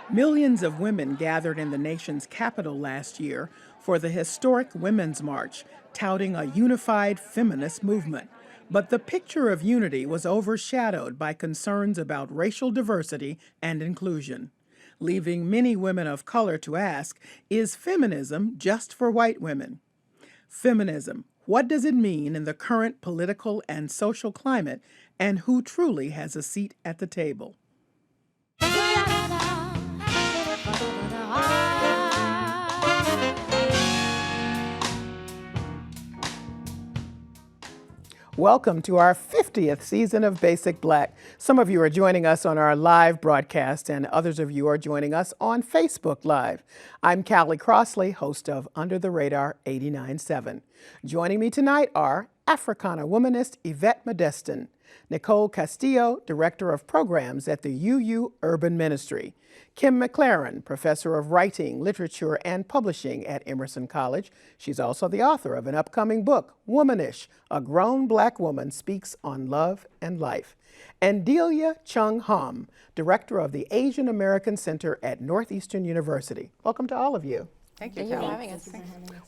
Millions of women gathered in the nation's capital last year for the historic Women's March, touting a unified feminist movement. But the picture of unity was overshadowed by concerns about racial diversity and inclusion, leaving many women of color to ask, is feminism just for white women? Feminism, what does it mean in the current political and social climate, and who truly has a seat at the table? Welcome to our 50th season of Basic Black. Some of you are joining us on our live broadcast, and others of you are joining us on Facebook Live. I'm Callie Crossley, host of Under the Radar 89.7. Joining me tonight are Africana womanist Yvette Modestin, Nicole Castillo, Director of Programs at the UU Urban Ministry, Kim McLarin, Professor of Writing, Literature, and Publishing at Emerson College. She's also the author of an upcoming book, Womanish, A Grown Black Woman Speaks on Love and Life, and Delia Cheung Hom, Director of the Asian American Center at Northeastern University. Welcome to all of you. Thank you for having us.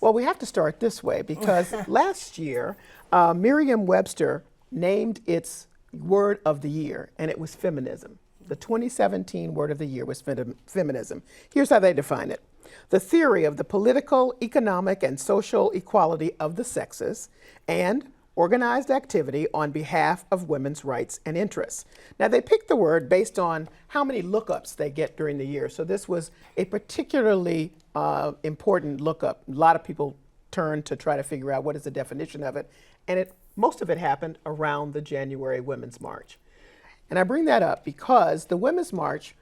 Well, we have to start this way because last year, Merriam-Webster named its word of the year, and it was feminism. The 2017 word of the year was feminism. Here's how they define it: the theory of the political, economic, and social equality of the sexes, and organized activity on behalf of women's rights and interests. Now, they picked the word based on how many lookups they get during the year. So this was a particularly important lookup. A lot of people turned to try to figure out what is the definition of it, and most of it happened around the January Women's March. And I bring that up because the Women's March,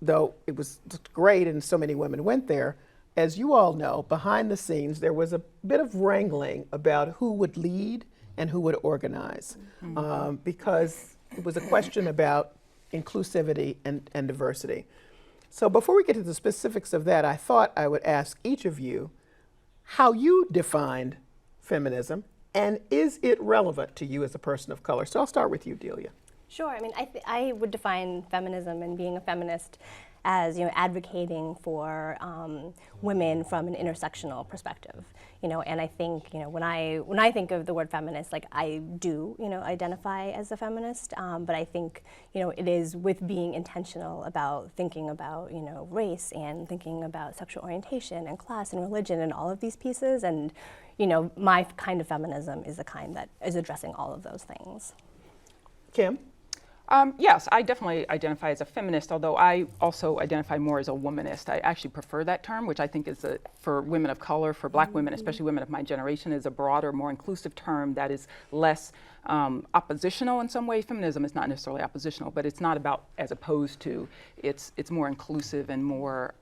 though it was great and so many women went there, as you all know, behind the scenes, there was a bit of wrangling about who would lead and who would organize, because it was a question about inclusivity and diversity. So before we get to the specifics of that, I thought I would ask each of you how you defined feminism, and is it relevant to you as a person of color? So I'll start with you, Delia. Sure. I mean, I would define feminism and being a feminist as, advocating for women from an intersectional perspective. And I think, when I think of the word feminist, like I do, identify as a feminist, but I think, it is with being intentional about thinking about, race and thinking about sexual orientation and class and religion and all of these pieces. And, my kind of feminism is the kind that is addressing all of those things. Kim? Yes, I definitely identify as a feminist, although I also identify more as a womanist. I actually prefer that term, which I think is for women of color, for black women, especially women of my generation, is a broader, more inclusive term that is less oppositional in some way. Feminism is not necessarily oppositional, but it's not about as opposed to. It's more inclusive and more,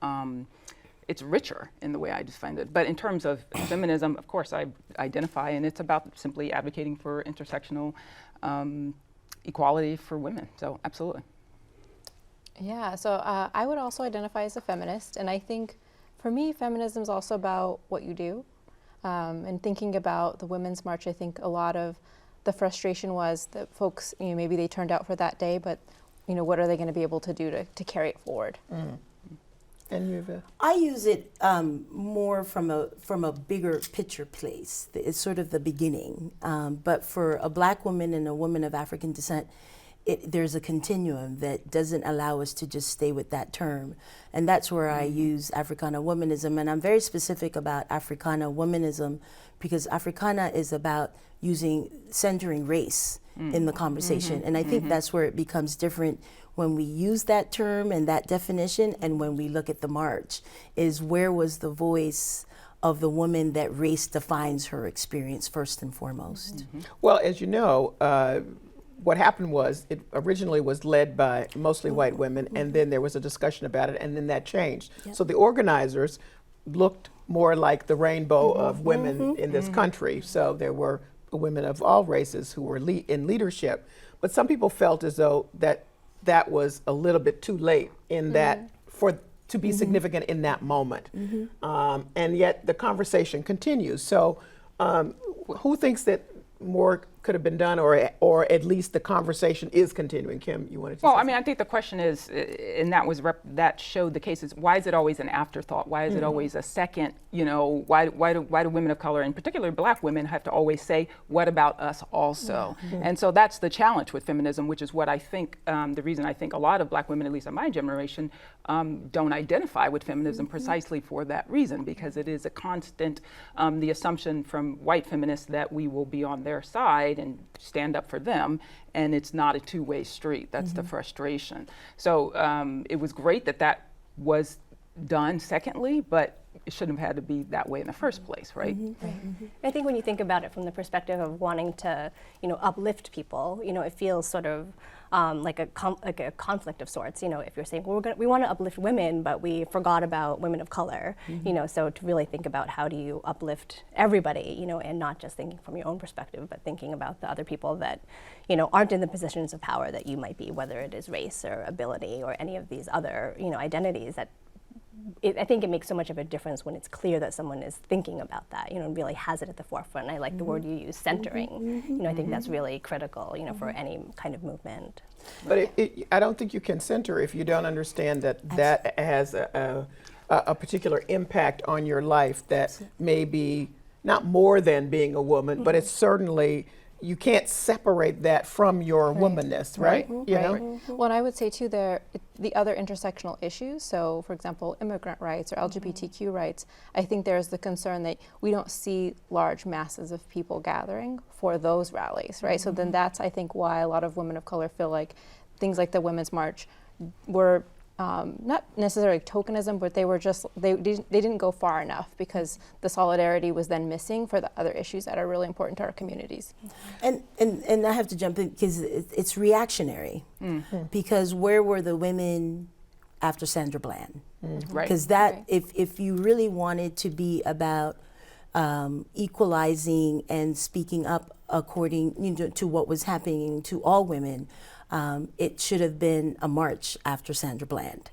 it's richer in the way I define it. But in terms of feminism, of course, I identify, and it's about simply advocating for intersectional equality for women, so absolutely. Yeah, so I would also identify as a feminist, and I think for me, feminism is also about what you do. And thinking about the Women's March, I think a lot of the frustration was that folks, maybe they turned out for that day, but what are they going to be able to do to carry it forward? Mm. And you, I use it more from a bigger picture place. It's sort of the beginning. But for a black woman and a woman of African descent, there's a continuum that doesn't allow us to just stay with that term. And that's where I use Africana womanism. And I'm very specific about Africana womanism because Africana is about centering race in the conversation. And I think that's where it becomes different when we use that term and that definition, and when we look at the march, is where was the voice of the woman that race defines her experience first and foremost. Well, as you know, what happened was it originally was led by mostly white women, and then there was a discussion about it, and then that changed. Yep. So the organizers looked more like the rainbow of women in this country. So there were women of all races who were in leadership, but some people felt as though that was a little bit too late in that to be significant in that moment. And yet the conversation continues. So who thinks that more could have been done, or at least the conversation is continuing? Kim, you wanted to Well, say I mean, I think the question is, and that showed the cases, why is it always an afterthought? Why is it always a second, why do women of color, in particular black women, have to always say, what about us also? And so that's the challenge with feminism, which is what I think, the reason I think a lot of black women, at least in my generation, don't identify with feminism precisely for that reason, because it is a constant, the assumption from white feminists that we will be on their side and stand up for them, and it's not a two-way street. That's the frustration. So it was great that was done secondly, but it shouldn't have had to be that way in the first place, right? I think when you think about it from the perspective of wanting to, uplift people, it feels sort of like a conflict of sorts. If you're saying, well, we want to uplift women, but we forgot about women of color. So to really think about how do you uplift everybody, and not just thinking from your own perspective, but thinking about the other people that, aren't in the positions of power that you might be, whether it is race or ability or any of these other, identities that. I think it makes so much of a difference when it's clear that someone is thinking about that, and really has it at the forefront. And I like the word you use, centering. I think that's really critical, for any kind of movement. But I don't think you can center if you don't understand that has a particular impact on your life that may be not more than being a woman, but it's certainly, you can't separate that from your womanness, right? Well, and I would say too, the other intersectional issues, so for example, immigrant rights or LGBTQ rights, I think there's the concern that we don't see large masses of people gathering for those rallies, right? So then that's, I think, why a lot of women of color feel like things like the Women's March were not necessarily tokenism, but they were just, they didn't go far enough because the solidarity was then missing for the other issues that are really important to our communities. And I have to jump in because it's reactionary. Because where were the women after Sandra Bland? Right. Because if you really wanted to be about equalizing and speaking up according to what was happening to all women, it should have been a march after Sandra Bland,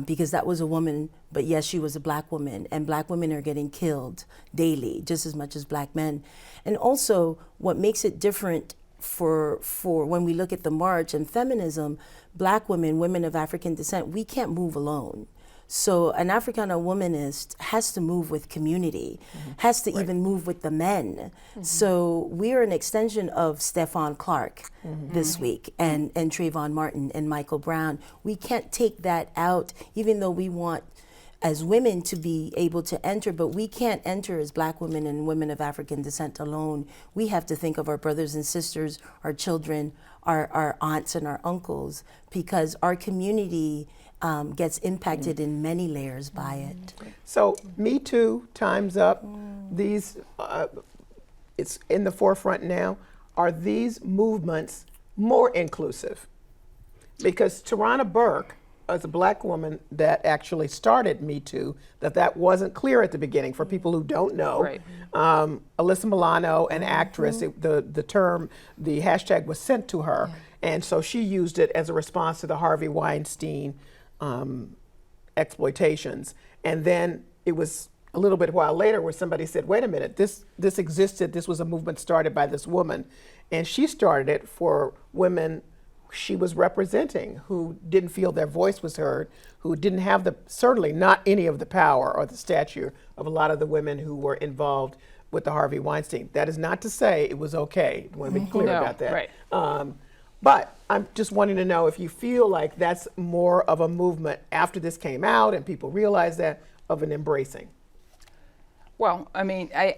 because that was a woman, but yes, she was a black woman, and black women are getting killed daily, just as much as black men. And also, what makes it different for when we look at the march and feminism, black women, women of African descent, we can't move alone. So an Africana womanist has to move with community, has to even move with the men. So we are an extension of Stephon Clark this week, and Trayvon Martin and Michael Brown. We can't take that out, even though we want as women to be able to enter, but we can't enter as black women and women of African descent alone. We have to think of our brothers and sisters, our children, our aunts and our uncles, because our community gets impacted in many layers by it. So Me Too, Time's Up, these, it's in the forefront now. Are these movements more inclusive? Because Tarana Burke, as a black woman that actually started Me Too, that wasn't clear at the beginning for people who don't know. Right. Alyssa Milano, an actress, the term, the hashtag was sent to her, and so she used it as a response to the Harvey Weinstein exploitations. And then it was a little bit while later where somebody said, wait a minute, this existed, this was a movement started by this woman, and she started it for women she was representing who didn't feel their voice was heard, who didn't have certainly not any of the power or the stature of a lot of the women who were involved with the Harvey Weinstein. That is not to say it was okay. I want to be clear about that. Right. But I'm just wanting to know if you feel like that's more of a movement after this came out and people realize that, of an embracing. Well, I mean, I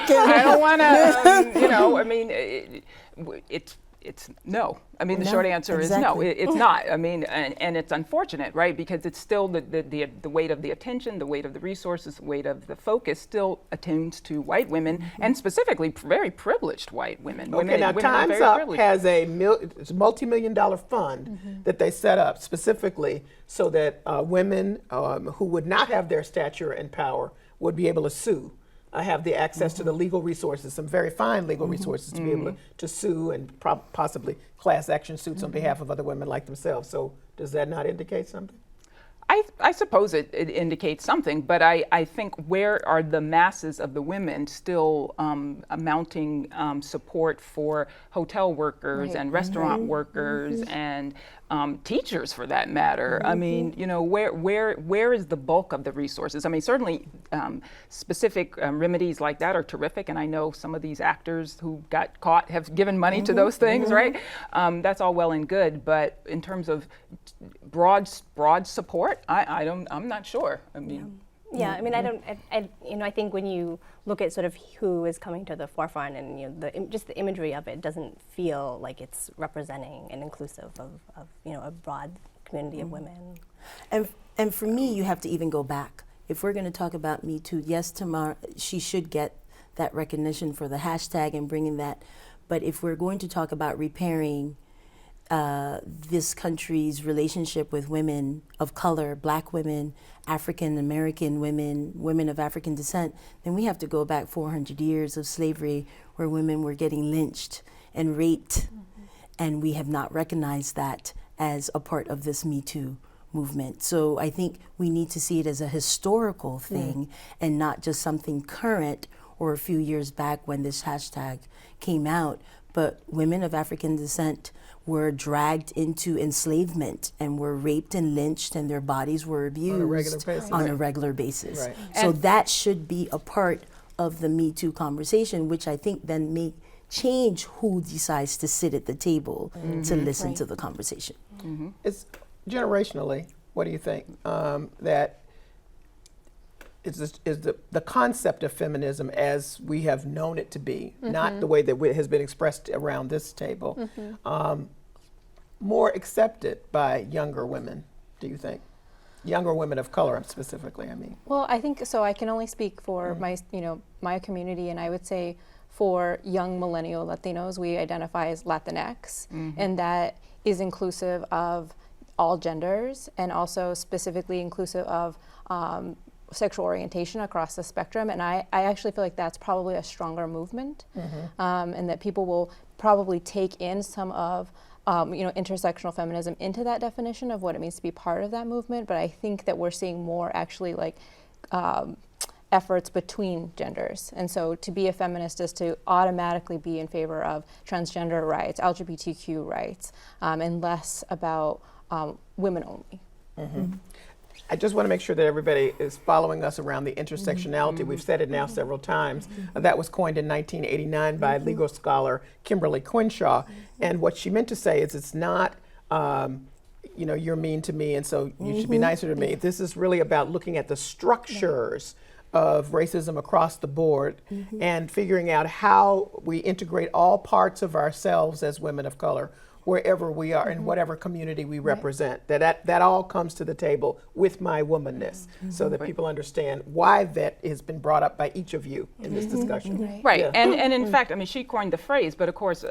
don't want to, I mean, it's no. I mean, the short answer is no, it's not. I mean, and it's unfortunate, right? Because it's still the weight of the attention, the weight of the resources, the weight of the focus still attunes to white women, and specifically very privileged white women. Okay, now Time's Up has a multi-million-dollar fund that they set up specifically so that women who would not have their stature and power would be able to sue. Have the access to the legal resources, some very fine legal resources to be able to sue and possibly class action suits on behalf of other women like themselves. So does that not indicate something? I suppose it indicates something, but I think where are the masses of the women still mounting support for hotel workers and restaurant workers and teachers, for that matter? I mean, you know, where is the bulk of the resources? I mean, certainly specific remedies like that are terrific, and I know some of these actors who got caught have given money to those things, right? That's all well and good, but in terms of broad support, I'm not sure. I mean, yeah, I mean, I think when you look at sort of who is coming to the forefront, and you know, just the imagery of it doesn't feel like it's representing and inclusive of you know, a broad community of women. And for me, you have to even go back. If we're going to talk about Me Too, yes, Tamar, she should get that recognition for the hashtag and bringing that. But if we're going to talk about repairing this country's relationship with women of color, Black women, African American women, women of African descent, then we have to go back 400 years of slavery where women were getting lynched and raped, and we have not recognized that as a part of this Me Too movement. So I think we need to see it as a historical thing and not just something current or a few years back when this hashtag came out. But women of African descent were dragged into enslavement and were raped and lynched, and their bodies were abused on a regular basis. Right. So that should be a part of the Me Too conversation, which I think then may change who decides to sit at the table to listen to the conversation. It's generationally, what do you think? That is the concept of feminism as we have known it to be, not the way that it has been expressed around this table, more accepted by younger women, do you think? Younger women of color specifically, I mean. Well, I think so. I can only speak for my community, and I would say for young millennial Latinos, we identify as Latinx, and that is inclusive of all genders and also specifically inclusive of sexual orientation across the spectrum. And I actually feel like that's probably a stronger movement, and that people will probably take in some of intersectional feminism into that definition of what it means to be part of that movement. But I think that we're seeing more actually like efforts between genders. And so to be a feminist is to automatically be in favor of transgender rights, LGBTQ rights, and less about women only. I just want to make sure that everybody is following us around the intersectionality. We've said it now several times. That was coined in 1989 by legal scholar Kimberly Crenshaw. And what she meant to say is it's not, you're mean to me and so you should be nicer to me. This is really about looking at the structures of racism across the board and figuring out how we integrate all parts of ourselves as women of color wherever we are, in whatever community we represent, that all comes to the table with my womanness, so that people understand why that has been brought up by each of you in this discussion. Right, Yeah. and in fact, I mean, she coined the phrase, but of course,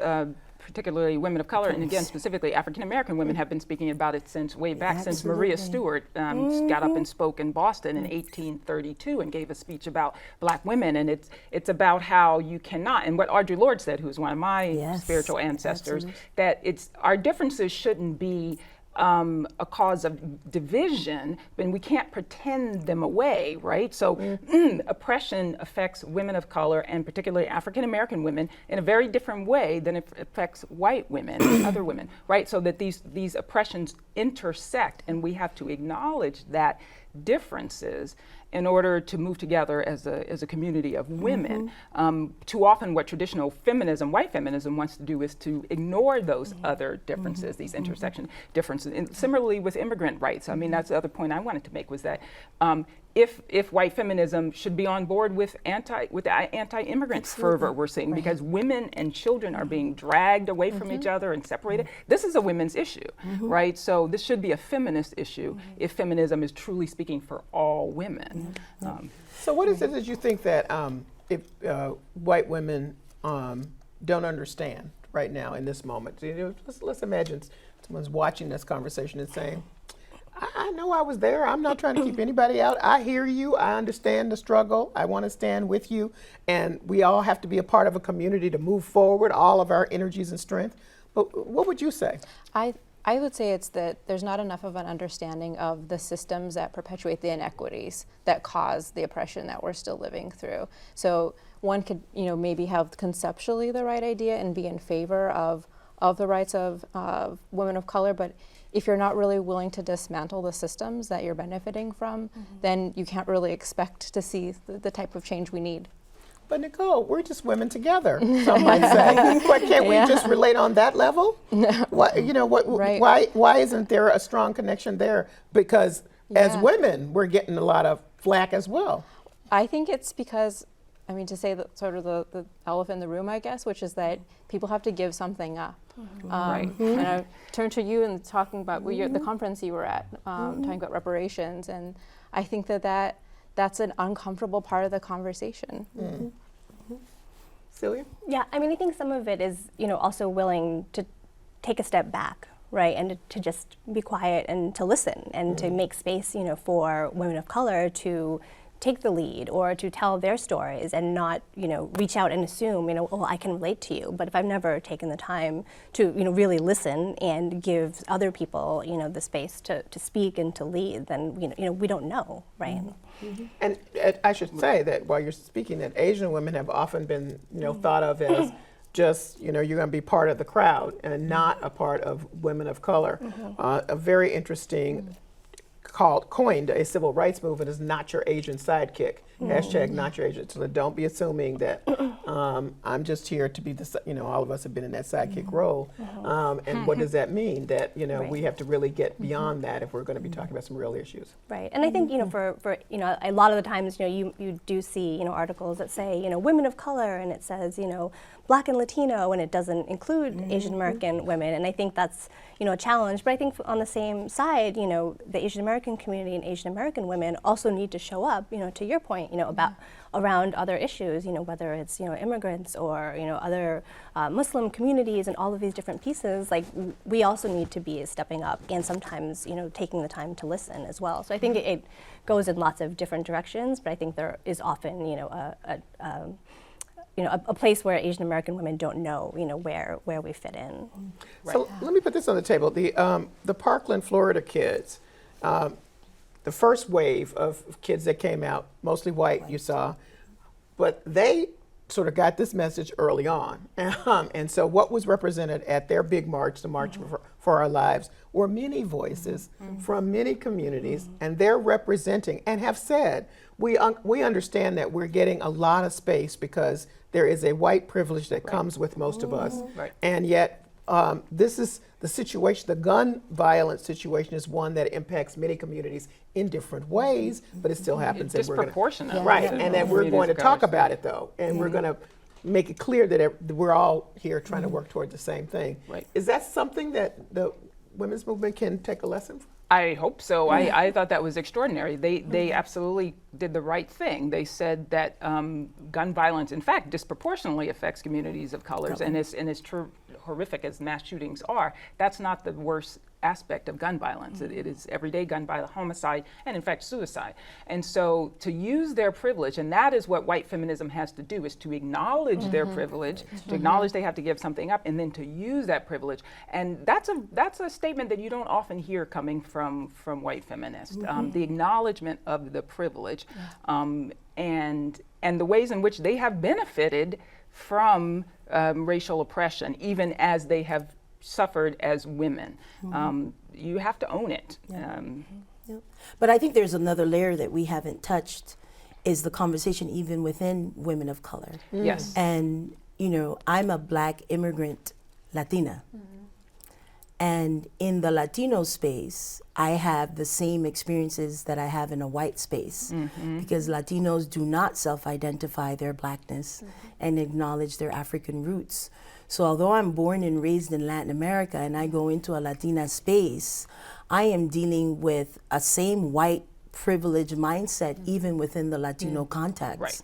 particularly women of color, and again, specifically African American women have been speaking about it since way back, since Maria Stewart got up and spoke in Boston in 1832 and gave a speech about Black women. And it's about how you cannot, and what Audre Lorde said, who's one of my spiritual ancestors, that our differences shouldn't be a cause of division, but we can't pretend them away, right? So oppression affects women of color, and particularly African American women, in a very different way than it affects white women and other women, right? So that these oppressions intersect, and we have to acknowledge that differences in order to move together as a community of women. Too often what traditional feminism, white feminism, wants to do is to ignore those other differences, these intersection differences. And similarly with immigrant rights, I mean, that's the other point I wanted to make, was that if white feminism should be on board with the anti-immigrant fervor we're seeing, because women and children are being dragged away from each other and separated. This is a women's issue, right? So this should be a feminist issue if feminism is truly speaking for all women. So what is it that you think that if white women don't understand right now in this moment? Let's imagine someone's watching this conversation and saying, I know I was there. I'm not trying to keep anybody out. I hear you. I understand the struggle. I want to stand with you. And we all have to be a part of a community to move forward, all of our energies and strength. But what would you say? I I would say it's that there's not enough of an understanding of the systems that perpetuate the inequities that cause the oppression that we're still living through. So one could, maybe have conceptually the right idea and be in favor of the rights of women of color, but if you're not really willing to dismantle the systems that you're benefiting from, then you can't really expect to see the type of change we need. But Nicole, we're just women together, some might say. But can't we just relate on that level? Right. Why isn't there a strong connection there? Because as women, we're getting a lot of flack as well. I think it's because, to say that sort of the elephant in the room, I guess, which is that people have to give something up. Right. And I turn to you and talking about the conference you were at, talking about reparations, and I think that's an uncomfortable part of the conversation. Celia? Yeah, I think some of it is, also willing to take a step back, right, and to just be quiet and to listen and to make space, for women of color to take the lead or to tell their stories and not, reach out and assume, I can relate to you. But if I've never taken the time to, really listen and give other people, the space to speak and to lead, then, we don't know, right? And I should say that while you're speaking, that Asian women have often been, thought of as just, you're going to be part of the crowd and not a part of women of color. A very interesting coined a civil rights movement is not your Asian sidekick. Hashtag not your Asian. So don't be assuming that I'm just here to be the, all of us have been in that sidekick role. And what does that mean? That, we have to really get beyond that if we're going to be talking about some real issues. Right, and I think, for a lot of the times, you do see, articles that say, women of color, and it says, Black and Latino, and it doesn't include Asian American women, and I think that's, a challenge. But I think on the same side, the Asian American community and Asian American women also need to show up, to your point, about around other issues, whether it's, immigrants or, other Muslim communities and all of these different pieces. Like, we also need to be stepping up and sometimes, taking the time to listen as well. So I think it goes in lots of different directions, but I think there is often, a place where Asian American women don't know, where we fit in. So let me put this on the table. The Parkland, Florida kids, the first wave of kids that came out, mostly white, you saw, but they sort of got this message early on. And so what was represented at their big march, the March for Our Lives, were many voices from many communities, and they're representing and have said, we understand that we're getting a lot of space because there is a white privilege that comes with most of us. And yet, this is the situation, the gun violence situation is one that impacts many communities in different ways, but it still happens. It's disproportionate. Right, and that we're going to talk about it though, and we're going to make it clear that we're all here trying to work toward the same thing. Right. Is that something that the women's movement can take a lesson from? I hope so. I thought that was extraordinary. They absolutely did the right thing. They said that gun violence, in fact, disproportionately affects communities of colors, and as horrific as mass shootings are, that's not the worst aspect of gun violence. It is everyday gun violence, homicide, and in fact suicide. And so to use their privilege, and that is what white feminism has to do, is to acknowledge their privilege, to acknowledge they have to give something up, and then to use that privilege. And that's a statement that you don't often hear coming from white feminists. The acknowledgement of the privilege, and the ways in which they have benefited from racial oppression, even as they have suffered as women. You have to own it. But I think there's another layer that we haven't touched, is the conversation even within women of color. Yes. And, I'm a Black immigrant Latina. And in the Latino space, I have the same experiences that I have in a white space, because Latinos do not self-identify their Blackness and acknowledge their African roots. So although I'm born and raised in Latin America and I go into a Latina space, I am dealing with a same white privilege mindset even within the Latino context. Right.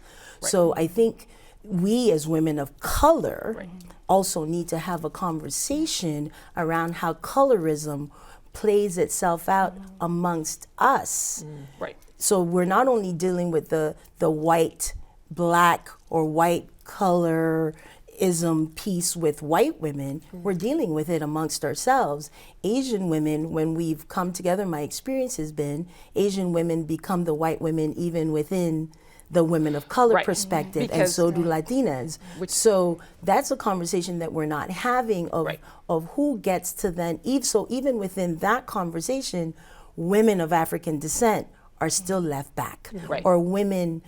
So I think we as women of color also need to have a conversation around how colorism plays itself out amongst us. Right. So we're not only dealing with the white, Black, or white color ism piece with white women, we're dealing with it amongst ourselves. Asian women, when we've come together, my experience has been Asian women become the white women even within the women of color Right. perspective, and Because- so do Latinas. So that's a conversation that we're not having of, Right. of who gets to then, so even within that conversation, women of African descent are still left back. Right. Or women,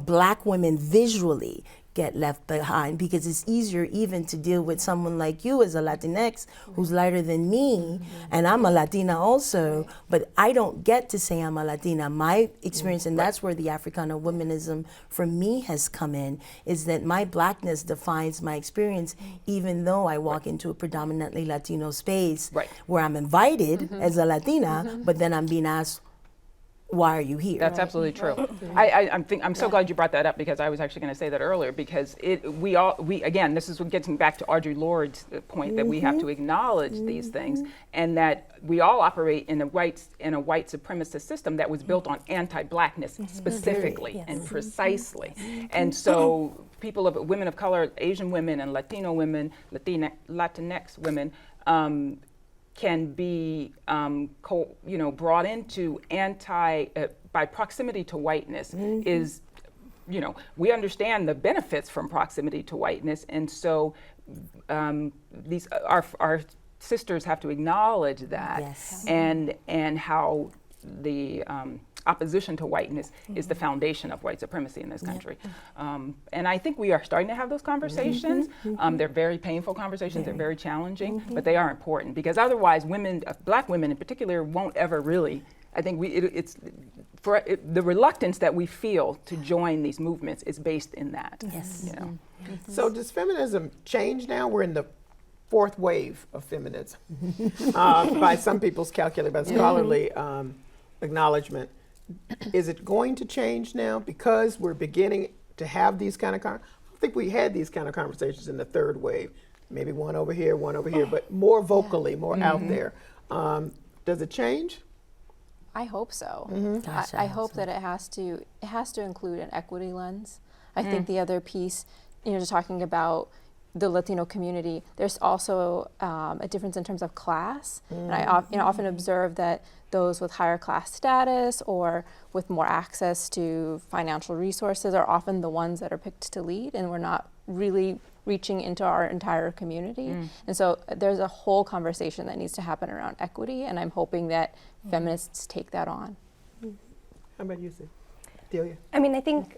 Black women visually get left behind, because it's easier even to deal with someone like you as a Latinx who's lighter than me, and I'm a Latina also, but I don't get to say I'm a Latina. My experience, and that's where the Africana womanism for me has come in, is that my Blackness defines my experience, even though I walk into a predominantly Latino space Right. where I'm invited as a Latina, but then I'm being asked, why are you here? That's absolutely true. I'm so glad you brought that up, because I was actually going to say that earlier, because we again, this is what getting back to Audre Lorde's point, that we have to acknowledge these things, and that we all operate in a white supremacist system that was built on anti-Blackness specifically Yes. and precisely. And so women of color, Asian women and Latino women, Latinx women, can be brought into by proximity to whiteness is, we understand the benefits from proximity to whiteness, and so these our sisters have to acknowledge that. Yes. and how the opposition to whiteness is the foundation of white supremacy in this country. And I think we are starting to have those conversations. They're very painful conversations, they're very challenging, but they are important, because otherwise Black women in particular won't ever really, I think the reluctance that we feel to join these movements is based in that. Yes. So does feminism change now? We're in the fourth wave of feminism, by some people's calculation, by scholarly acknowledgement. Is it going to change now because we're beginning to have these kind of I think we had these kind of conversations in the third wave, maybe one over here, but more vocally, more out there. Does it change? I hope so. Gosh, I hope that it has to include an equity lens. I think the other piece, just talking about the Latino community, there's also a difference in terms of class. And I often observe that those with higher class status or with more access to financial resources are often the ones that are picked to lead, and we're not really reaching into our entire community. And so there's a whole conversation that needs to happen around equity, and I'm hoping that feminists take that on. How about you, Delia? I mean, I think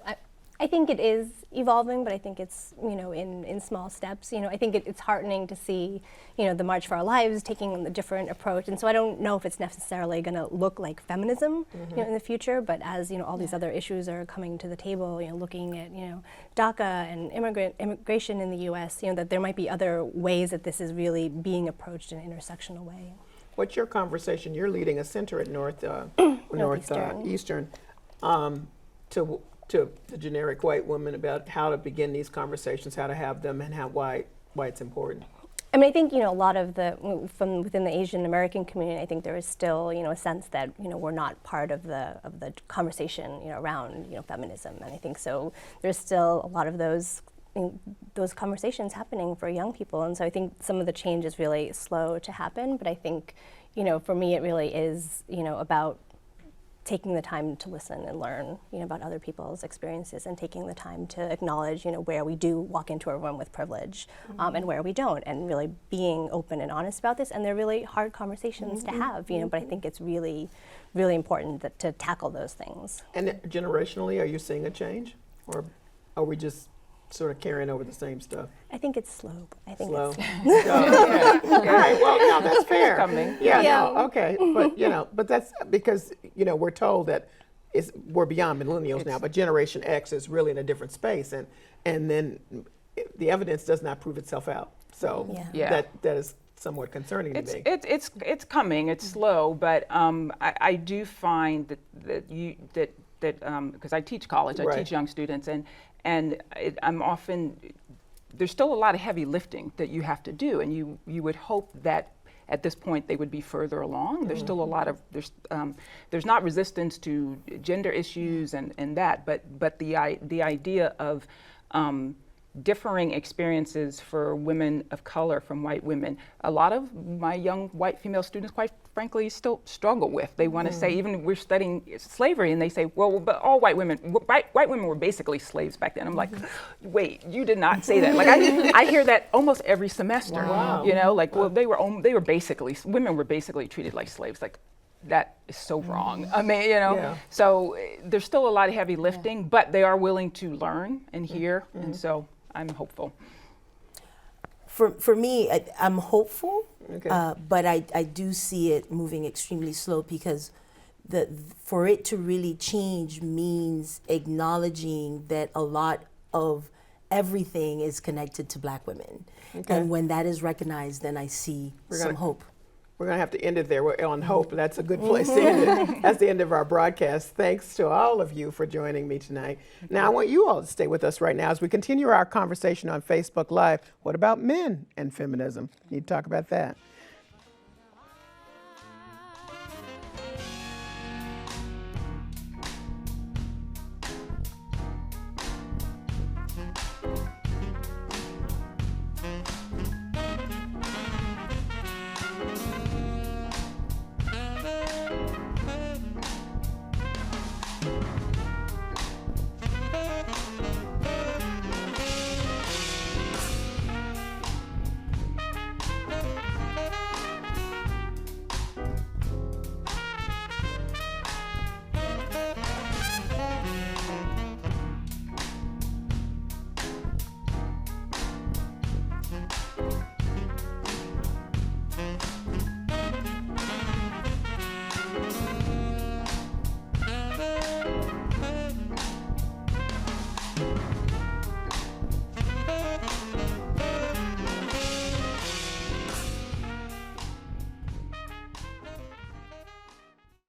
it is evolving, but I think it's, in small steps. I think it's heartening to see, the March for Our Lives taking a different approach. And so I don't know if it's necessarily going to look like feminism, in the future, but as, all these other issues are coming to the table, looking at, DACA and immigration in the U.S., that there might be other ways that this is really being approached in an intersectional way. What's your conversation? You're leading a center at Northeastern to the generic white woman about how to begin these conversations, how to have them, and why it's important. I mean, I think, a lot of from within the Asian American community, I think there is still, a sense that, we're not part of the conversation, around, feminism. And I think so there's still a lot of those conversations happening for young people. And so I think some of the change is really slow to happen. But I think, for me, it really is, about taking the time to listen and learn, about other people's experiences, and taking the time to acknowledge, where we do walk into a room with privilege, and where we don't, and really being open and honest about this. And they're really hard conversations to have, but I think it's really, really important to tackle those things. And generationally, are you seeing a change, or are we just sort of carrying over the same stuff? I think it's slow. I think Slow. it's Okay. All right. Well, no, that's fair. coming. Yeah. Yeah. No. Okay. But that's because we're told that we're beyond millennials now, but Generation X is really in a different space, and then the evidence does not prove itself out. So Yeah. that is somewhat concerning to me. It's coming. It's slow, but I do find that because I teach college, I Right. teach young students, and I'm often, there's still a lot of heavy lifting that you have to do, and you would hope that at this point they would be further along. There's still a lot of, there's not resistance to gender issues and that, but the idea of differing experiences for women of color from white women. A lot of my young white female students, quite frankly, still struggle with. They want to say, even we're studying slavery, and they say, well, but all white women were basically slaves back then. I'm like, wait, you did not say that. Like I hear that almost every semester. Wow. You know, like, well, women were basically treated like slaves. Like, that is so wrong. I mean, you know, so there's still a lot of heavy lifting, but they are willing to learn and hear, and so I'm hopeful. For me, I'm hopeful, Okay. but I do see it moving extremely slow, because for it to really change means acknowledging that a lot of everything is connected to Black women. Okay. And when that is recognized, then I see some hope. We're going to have to end it there. We're on hope. That's a good place to end it. That's the end of our broadcast. Thanks to all of you for joining me tonight. Now, I want you all to stay with us right now as we continue our conversation on Facebook Live. What about men and feminism? Need to talk about that.